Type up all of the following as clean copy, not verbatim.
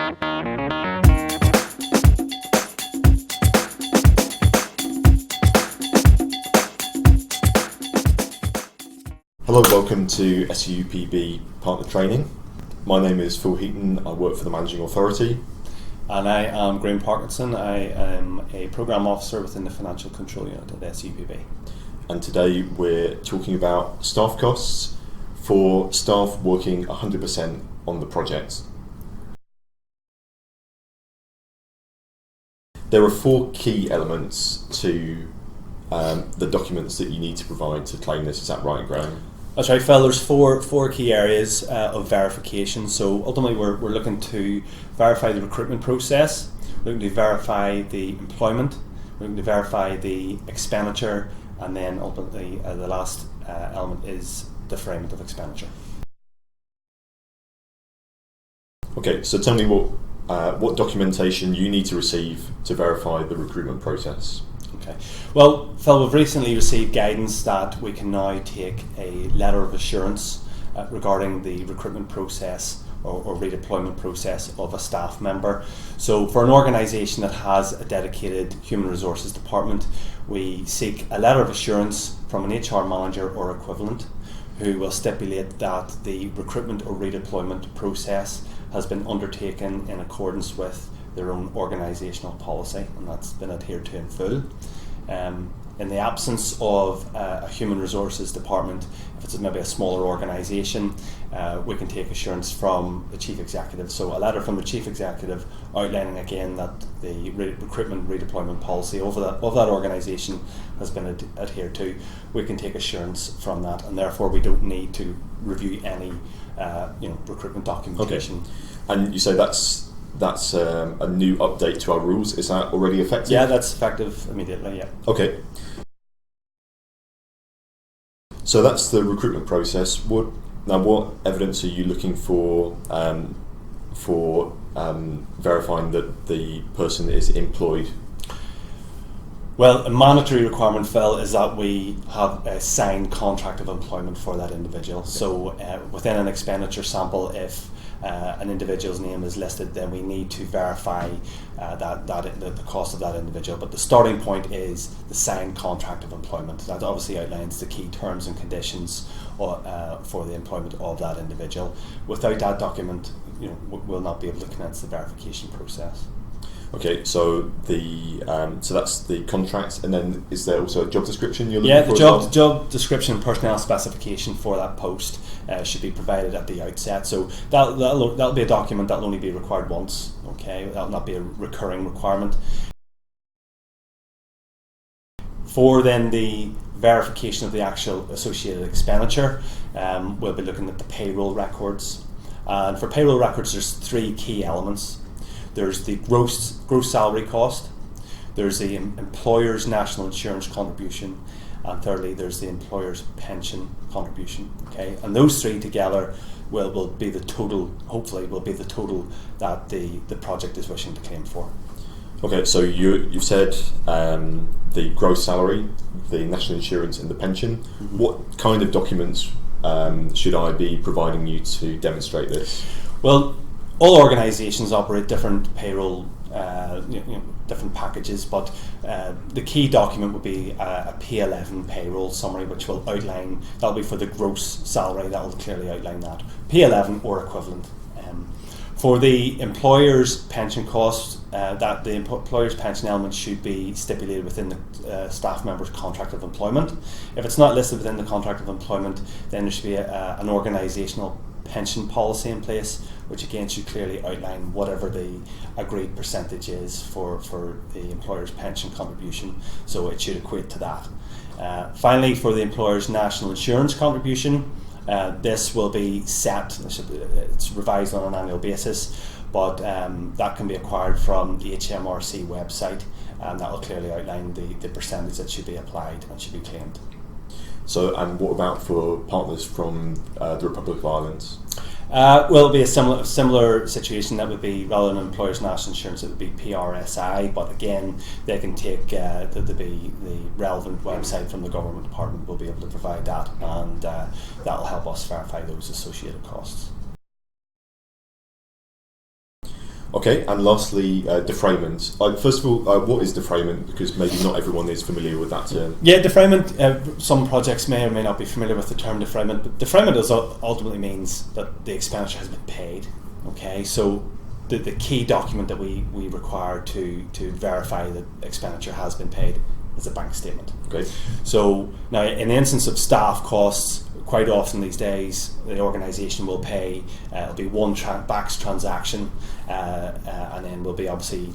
Hello, welcome to SEUPB Partner Training. My name is Phil Heaton, I work for the Managing Authority. And I am Graham Parkinson. I am a Programme Officer within the Financial Control Unit at SEUPB. And today we're talking about staff costs for staff working 100% on the project. There are four key elements to the documents that you need to provide to claim this. Is that right, Graham? That's right, Phil. There's four key areas of verification. So ultimately we're looking to verify the recruitment process, we're looking to verify the employment, we're looking to verify the expenditure, and then ultimately the last element is defragment of expenditure. Okay, so tell me what documentation you need to receive to verify the recruitment process. Okay. Well, Phil, we've recently received guidance that we can now take a letter of assurance regarding the recruitment process or redeployment process of a staff member. So for an organisation that has a dedicated human resources department, we seek a letter of assurance from an HR manager or equivalent who will stipulate that the recruitment or redeployment process has been undertaken in accordance with their own organisational policy, and that's been adhered to in full. In the absence of a human resources department, if it's maybe a smaller organisation, we can take assurance from the Chief Executive. So a letter from the Chief Executive outlining again that the recruitment redeployment policy of that organisation has been adhered to. We can take assurance from that, and therefore we don't need to review any recruitment documentation. Okay. And you say that's a new update to our rules. Is that already effective? Yeah, that's effective immediately, yeah. Okay. So that's the recruitment process. What evidence are you looking for verifying that the person is employed? Well, a mandatory requirement, Phil, is that we have a signed contract of employment for that individual. Okay. So within an expenditure sample, if an individual's name is listed, then we need to verify the cost of that individual. But the starting point is the signed contract of employment. That obviously outlines the key terms and conditions for the employment of that individual. Without that document, we'll not be able to commence the verification process. Okay, so so that's the contract, and then is there also a job description you're looking for? Yeah, the job description and personnel specification for that post should be provided at the outset. So that'll be a document that'll only be required once. Okay, that'll not be a recurring requirement. For then the verification of the actual associated expenditure, we'll be looking at the payroll records. And for payroll records, there's three key elements. There's the gross salary cost, there's the employer's national insurance contribution, and thirdly there's the employer's pension contribution. Okay, and those three together will be the total. Hopefully, will be the total that the project is wishing to claim for. Okay, so you've said the gross salary, the national insurance, and the pension. Mm-hmm. What kind of documents should I be providing you to demonstrate this? Well, all organisations operate different payroll, different packages, but the key document would be a P11 payroll summary, which will outline, that'll be for the gross salary, that'll clearly outline that. P11 or equivalent. For the employer's pension costs, that the employer's pension element should be stipulated within the staff member's contract of employment. If it's not listed within the contract of employment, then there should be an organisational pension policy in place, which again should clearly outline whatever the agreed percentage is for the employer's pension contribution, so it should equate to that. Finally, for the employer's national insurance contribution, this will be set, it's revised on an annual basis, but that can be acquired from the HMRC website, and that will clearly outline the percentage that should be applied and should be claimed. So, and what about for partners from the Republic of Ireland? Well, it'll be a similar situation. That would be, rather than employer's national insurance, it would be PRSI, but again, they can take the relevant website from the government department will be able to provide that, and that'll help us verify those associated costs. Okay, and lastly, defragment. First of all, what is defragment? Because maybe not everyone is familiar with that term. Yeah, defragment, some projects may or may not be familiar with the term defragment, but defragment ultimately means that the expenditure has been paid. Okay, so the key document that we require to verify that expenditure has been paid is a bank statement. Okay. So now, in the instance of staff costs, quite often these days the organisation will pay, it'll be one BACS transaction, and then will be obviously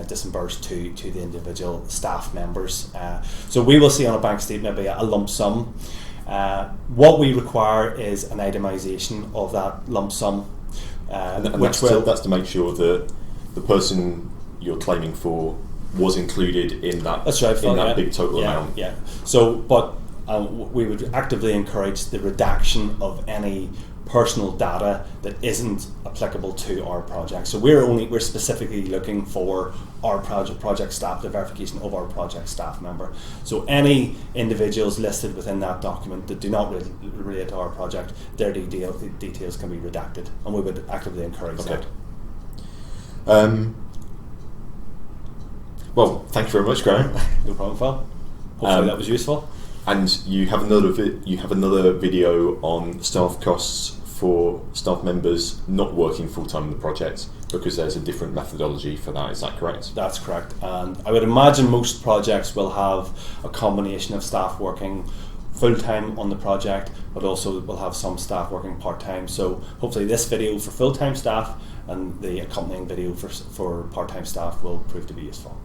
disbursed to the individual staff members. So we will see on a bank statement maybe a lump sum. What we require is an itemisation of that lump sum. And that's to make sure that the person you're claiming for was included in that. That's right, in that big total amount. Yeah. So, but we would actively encourage the redaction of any personal data that isn't applicable to our project. So we're specifically looking for our project staff, the verification of our project staff member. So any individuals listed within that document that do not relate to our project, their details can be redacted, and we would actively encourage that. Well, thank you very much, Graham. No problem, Phil. Hopefully that was useful. And you have another video on staff costs for staff members not working full time in the project, because there's a different methodology for that. Is that correct? That's correct. And I would imagine most projects will have a combination of staff working full time on the project, but also will have some staff working part time. So hopefully this video for full time staff and the accompanying video for part time staff will prove to be useful.